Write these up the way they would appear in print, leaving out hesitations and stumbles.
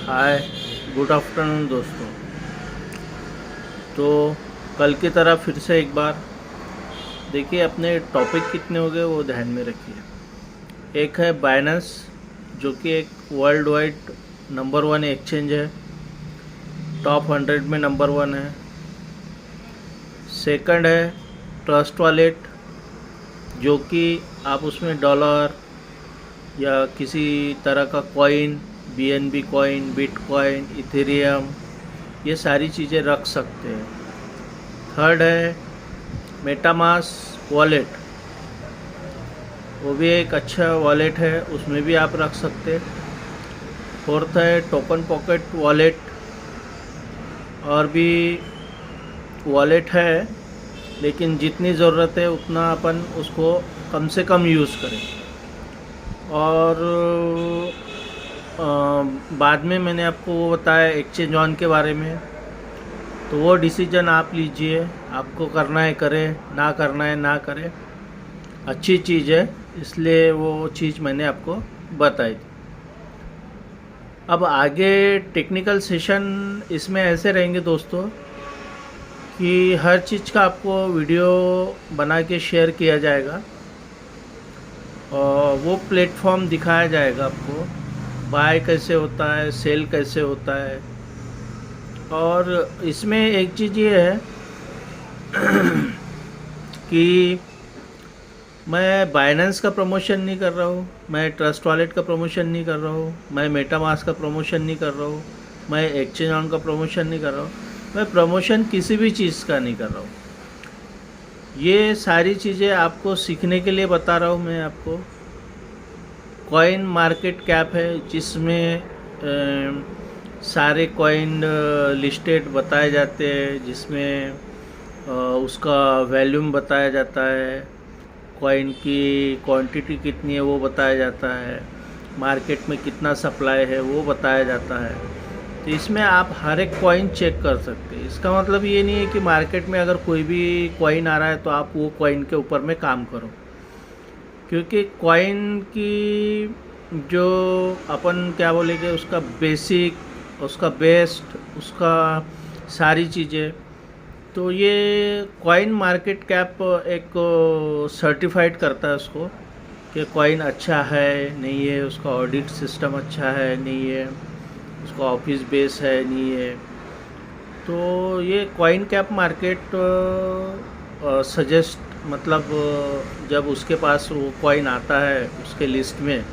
हाय, good afternoon दोस्तों। तो कल की तरह फिर से एक बार देखिए, अपने टॉपिक कितने हो गए वो ध्यान में रखिए। एक है बाइनेंस, जो कि एक वर्ल्ड वाइड नंबर 1 एक्सचेंज है, टॉप 100 में नंबर 1 है। सेकंड है ट्रस्ट वॉलेट, जो कि आप उसमें डॉलर या किसी तरह का coin, BNB coin, bitcoin, Ethereum, ये सारी चीज़ें रख सकते हैं। थर्ड है मेटामास्क वॉलेट, वो भी एक अच्छा वॉलेट है, उसमें भी आप रख सकते हैं। फोर्थ है टोकन पॉकेट वॉलेट, और भी वॉलेट है, लेकिन जितनी ज़रूरत है उतना अपन उसको कम से कम यूज़ करें। और बाद में मैंने आपको वो बताया एक्सचेंज ऑन के बारे में, तो वो डिसीजन आप लीजिए, आपको करना है करें, ना करना है ना करें। अच्छी चीज़ है, इसलिए वो चीज़ मैंने आपको बताई। अब आगे टेक्निकल सेशन इसमें ऐसे रहेंगे दोस्तों कि हर चीज़ का आपको वीडियो बना के शेयर किया जाएगा, और वो प्लेटफॉर्म दिखाया जाएगा आपको, बाय कैसे होता है, सेल कैसे होता है। और इसमें एक चीज़ ये है कि मैं बाइनेंस का प्रमोशन नहीं कर रहा हूँ, मैं ट्रस्ट वॉलेट का प्रमोशन नहीं कर रहा हूँ, मैं मेटामास्क का प्रमोशन नहीं कर रहा हूँ, मैं एक्सचेंज ऑन का प्रमोशन नहीं कर रहा हूँ, मैं प्रमोशन किसी भी चीज़ का नहीं कर रहा हूँ। ये सारी चीज़ें आपको सीखने के लिए बता रहा हूँ मैं आपको। कॉइन मार्केट कैप है, जिसमें सारे कॉइन लिस्टेड बताए जाते हैं, जिसमें उसका वैल्यूम बताया जाता है, कॉइन की क्वांटिटी कितनी है वो बताया जाता है, मार्केट में कितना सप्लाई है वो बताया जाता है। तो इसमें आप हर एक कॉइन चेक कर सकते हैं। इसका मतलब ये नहीं है कि मार्केट में अगर कोई भी कॉइन आ रहा है तो आप वो कॉइन के ऊपर में काम करो, क्योंकि कॉइन की जो अपन क्या बोलेंगे, उसका बेसिक, उसका बेस्ट, उसका सारी चीज़ें, तो ये कॉइन मार्केट कैप एक सर्टिफाइड करता है उसको कि कॉइन अच्छा है नहीं है, उसका ऑडिट सिस्टम अच्छा है नहीं है, उसका ऑफिस बेस है नहीं है। तो ये कॉइन कैप मार्केट सजेस्ट, मतलब जब उसके पास वो कॉइन आता है उसके लिस्ट में,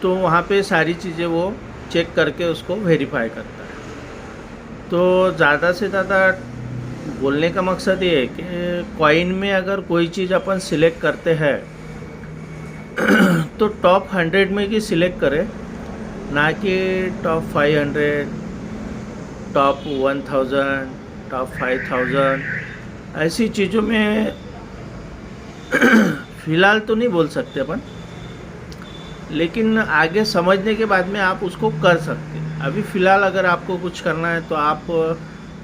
तो वहाँ पे सारी चीज़ें वो चेक करके उसको वेरीफाई करता है। तो ज़्यादा से ज़्यादा बोलने का मकसद ये है कि कॉइन में अगर कोई चीज़ अपन सिलेक्ट करते हैं तो टॉप 100 में की सिलेक्ट करें, ना कि टॉप 500, टॉप 1000, टॉप 5000, ऐसी चीज़ों में फ़िलहाल तो नहीं बोल सकते अपन, लेकिन आगे समझने के बाद में आप उसको कर सकते हैं। अभी फ़िलहाल अगर आपको कुछ करना है तो आप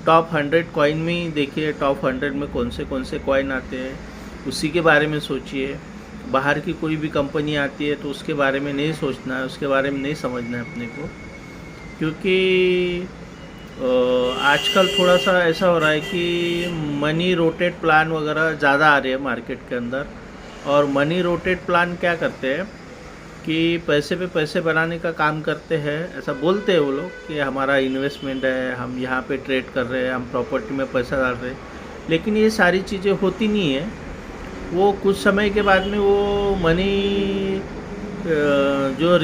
टॉप 100 कॉइन में ही देखिए, टॉप 100 में कौन से कॉइन आते हैं, उसी के बारे में सोचिए। बाहर की कोई भी कंपनी आती है तो उसके बारे में नहीं सोचना है, उसके बारे में नहीं समझना है अपने को, क्योंकि आजकल थोड़ा सा ऐसा हो रहा है कि मनी रोटेट प्लान वगैरह ज़्यादा आ रहे हैं मार्केट के अंदर। और मनी रोटेट प्लान क्या करते हैं कि पैसे पे पैसे बनाने का काम करते हैं, ऐसा बोलते हैं वो लोग कि हमारा इन्वेस्टमेंट है, हम यहाँ पे ट्रेड कर रहे हैं, हम प्रॉपर्टी में पैसा डाल रहे हैं, लेकिन ये सारी चीज़ें होती नहीं है। वो कुछ समय के बाद में वो मनी जो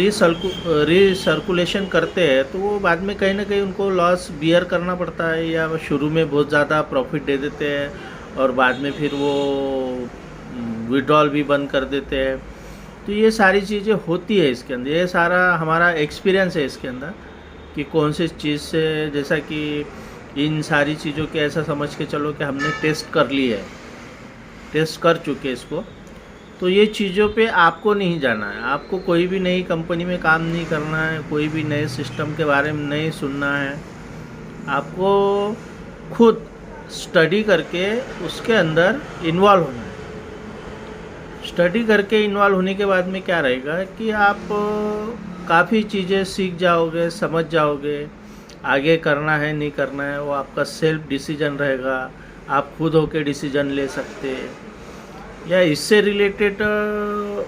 रीसर्कुलेशन करते हैं, तो वो बाद में कहीं ना कहीं उनको लॉस बियर करना पड़ता है, या वो शुरू में बहुत ज़्यादा प्रॉफिट दे देते हैं और बाद में फिर वो विड्रॉल भी बंद कर देते हैं। तो ये सारी चीज़ें होती है इसके अंदर, ये सारा हमारा एक्सपीरियंस है इसके अंदर कि कौन सी चीज़ से, जैसा कि इन सारी चीज़ों के ऐसा समझ के चलो कि हमने टेस्ट कर ली है, टेस्ट कर चुके इसको। तो ये चीज़ों पे आपको नहीं जाना है, आपको कोई भी नई कंपनी में काम नहीं करना है, कोई भी नए सिस्टम के बारे में नहीं सुनना है। आपको खुद स्टडी करके उसके अंदर इन्वॉल्व होना है। स्टडी करके इन्वॉल्व होने के बाद में क्या रहेगा कि आप काफ़ी चीज़ें सीख जाओगे, समझ जाओगे। आगे करना है नहीं करना है वो आपका सेल्फ डिसीजन रहेगा, आप खुद होके डिसीजन ले सकते हैं। या इससे रिलेटेड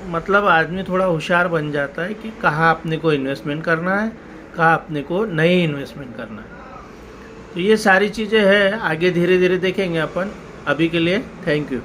मतलब आदमी थोड़ा होशियार बन जाता है कि कहाँ अपने को इन्वेस्टमेंट करना है, कहाँ अपने को नहीं इन्वेस्टमेंट करना है। तो ये सारी चीज़ें हैं, आगे धीरे धीरे देखेंगे अपन। अभी के लिए थैंक यू।